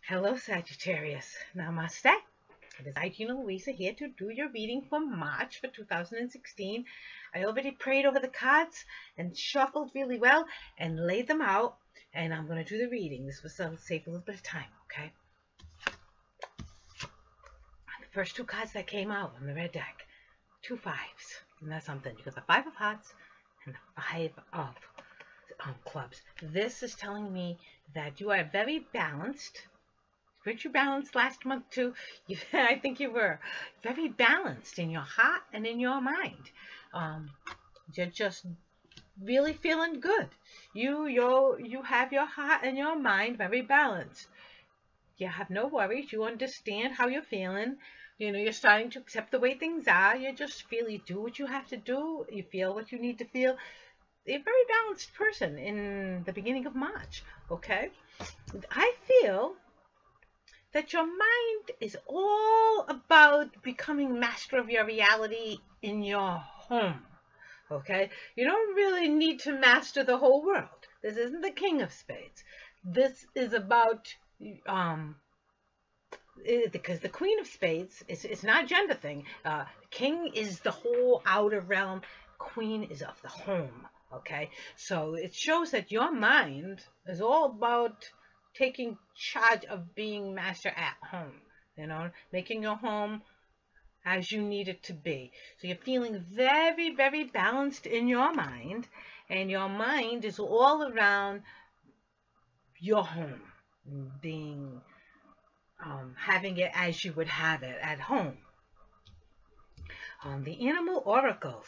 Hello, Sagittarius. Namaste. It is Louisa here to do your reading for March for 2016. I already prayed over the cards and shuffled really well and laid them out, and I'm going to do the reading. This will save a little bit of time, okay? The first two cards that came out on the red deck, two fives. And that's something. You got the Five of Hearts and the Five of Clubs. This is telling me that you are very balanced. Weren't you balanced last month too? I think you were very balanced in your heart and in your mind. You're just really feeling good. You have your heart and your mind very balanced. You have no worries. You understand how you're feeling. You know, you're starting to accept the way things are. You just feel you do what you have to do. You feel what you need to feel. You're a very balanced person in the beginning of March, okay? I feel that your mind is all about becoming master of your reality in your home, okay? You don't really need to master the whole world. This isn't the King of Spades. This is about, because the Queen of Spades, it's not a gender thing. King is the whole outer realm. Queen is of the home, okay? So it shows that your mind is all about taking charge of being master at home, you know, making your home as you need it to be. So you're feeling very, very balanced in your mind, and your mind is all around your home, being, having it as you would have it at home. The animal oracles.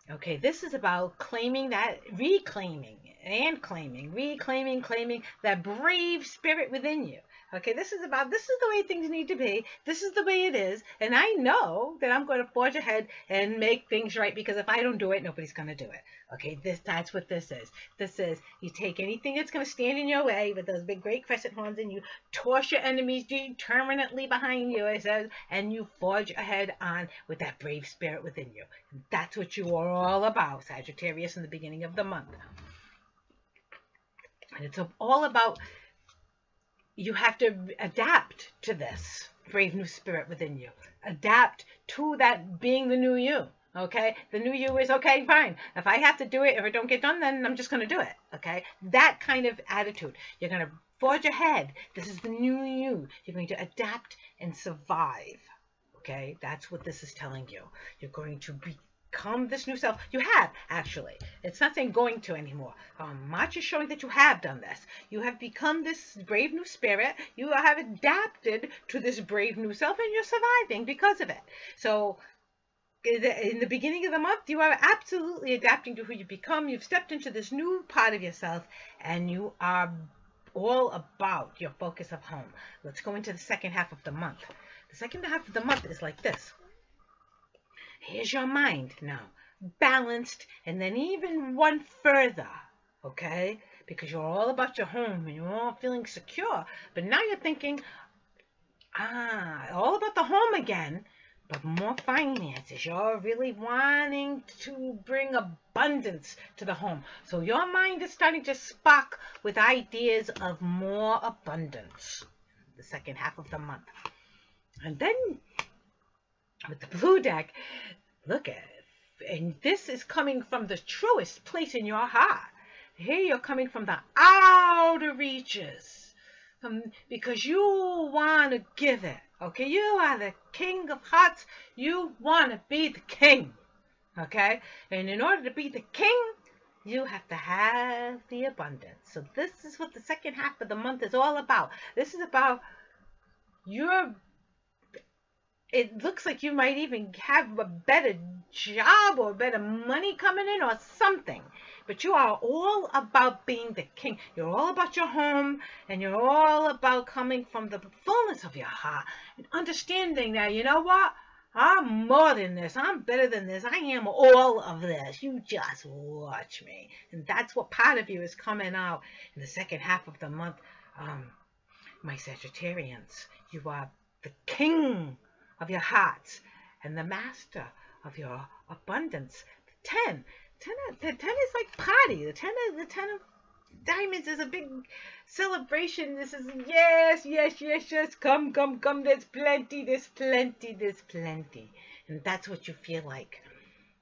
Okay, this is about claiming that, reclaiming that brave spirit within you. Okay, this is the way things need to be. This is the way it is. And I know that I'm going to forge ahead and make things right, because if I don't do it, nobody's going to do it. Okay, that's what this is. This is, you take anything that's going to stand in your way with those big great crescent horns, and you toss your enemies determinately behind you, it says, and you forge ahead on with that brave spirit within you. And that's what you are all about, Sagittarius, in the beginning of the month. And it's all about, you have to adapt to this brave new spirit within you. Adapt to that being the new you. Okay, the new you is, okay, fine. If I have to do it, if it don't get done, then I'm just going to do it. Okay, that kind of attitude. You're going to forge ahead. This is the new you. You're going to adapt and survive. Okay, that's what this is telling you. You're going to become this new self. You have, actually. It's not saying going to anymore. March is showing that you have done this. You have become this brave new spirit. You have adapted to this brave new self, and you're surviving because of it. So in the beginning of the month, you are absolutely adapting to who you become. You've stepped into this new part of yourself, and you are all about your focus of home. Let's go into the second half of the month. The second half of the month is like this. Here's your mind now, balanced, and then even one further, okay? Because you're all about your home, and you're all feeling secure. But now you're thinking, all about the home again, but more finances. You're really wanting to bring abundance to the home. So your mind is starting to spark with ideas of more abundance the second half of the month. And then with the blue deck, look at it. And this is coming from the truest place in your heart. Here you're coming from the outer reaches. Because you want to give it. Okay, you are the King of Hearts. You want to be the king. Okay, and in order to be the king, you have to have the abundance. So this is what the second half of the month is all about. This is about it looks like you might even have a better job or better money coming in or something. But you are all about being the king. You're all about your home, and you're all about coming from the fullness of your heart and understanding that, you know what? I'm more than this. I'm better than this. I am all of this. You just watch me. And that's what part of you is coming out in the second half of the month. My Sagittarians, you are the king of your hearts and the master of your abundance. The 10 is like party. The 10 of Diamonds is a big celebration. This is yes, yes, yes, yes. Come, come, come. There's plenty, there's plenty, there's plenty. And that's what you feel like.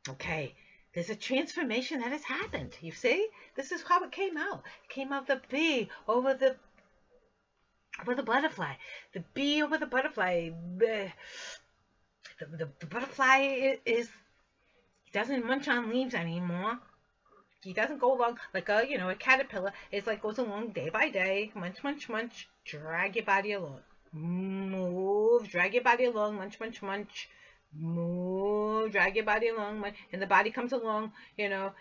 Okay. There's a transformation that has happened. You see? This is how it came out. It came out the bee over the butterfly. The bee over the butterfly. The butterfly is he doesn't munch on leaves anymore. He doesn't go along like a caterpillar. It's like goes along day by day. Munch, munch, munch. Drag your body along. Move. Drag your body along. Munch, munch, munch. Move. Drag your body along. And the body comes along,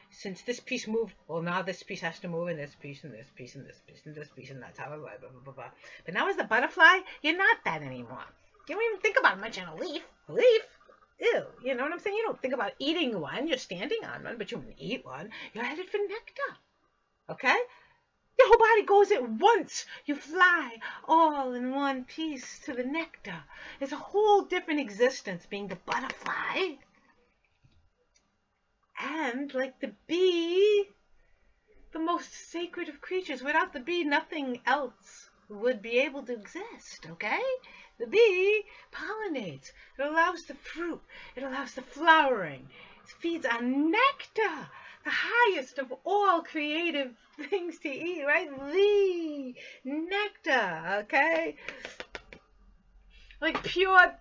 since this piece moved, well, now this piece has to move, and this piece, and this piece, and this piece, and this piece, and that's how it blah, blah, blah, blah. But now as the butterfly, you're not that anymore. You don't even think about munching a leaf. A leaf? Ew, you know what I'm saying? You don't think about eating one. You're standing on one, but you wouldn't eat one. You're headed for nectar. Okay? Your whole body goes at once. You fly all in one piece to the nectar. It's a whole different existence being the butterfly. And like the bee, the most sacred of creatures. Without the bee, nothing else would be able to exist, okay? The bee pollinates. It allows the fruit. It allows the flowering. It feeds on nectar, the highest of all creative things to eat, right? The nectar, okay? Like pure,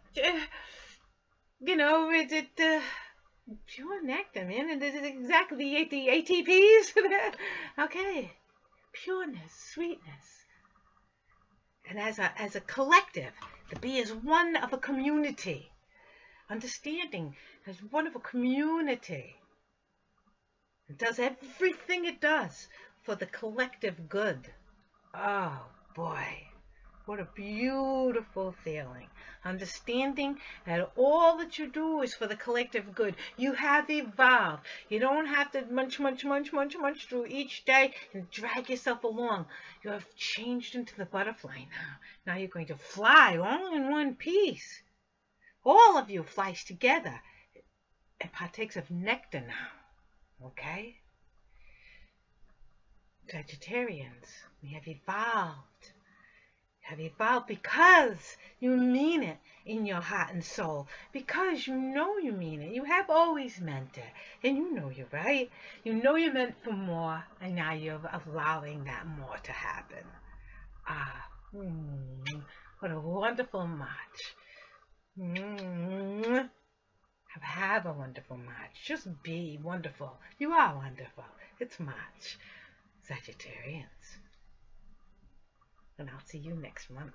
pure nectar, man. And this is exactly the ATPs. Okay. Pureness, sweetness. And as a collective, the bee is one of a community. Understanding as one of a community. It does everything it does for the collective good. Oh, boy. What a beautiful feeling. Understanding that all that you do is for the collective good. You have evolved. You don't have to munch, munch, munch, munch, munch through each day and drag yourself along. You have changed into the butterfly now. Now you're going to fly all in one piece. All of you flies together. It partakes of nectar now. Okay? Sagittarians, we have evolved. Have evolved because you mean it in your heart and soul. Because you know you mean it. You have always meant it. And you know you're right. You know you're meant for more. And now you're allowing that more to happen. What a wonderful March. Have a wonderful March. Just be wonderful. You are wonderful. It's March. Sagittarians. And I'll see you next month.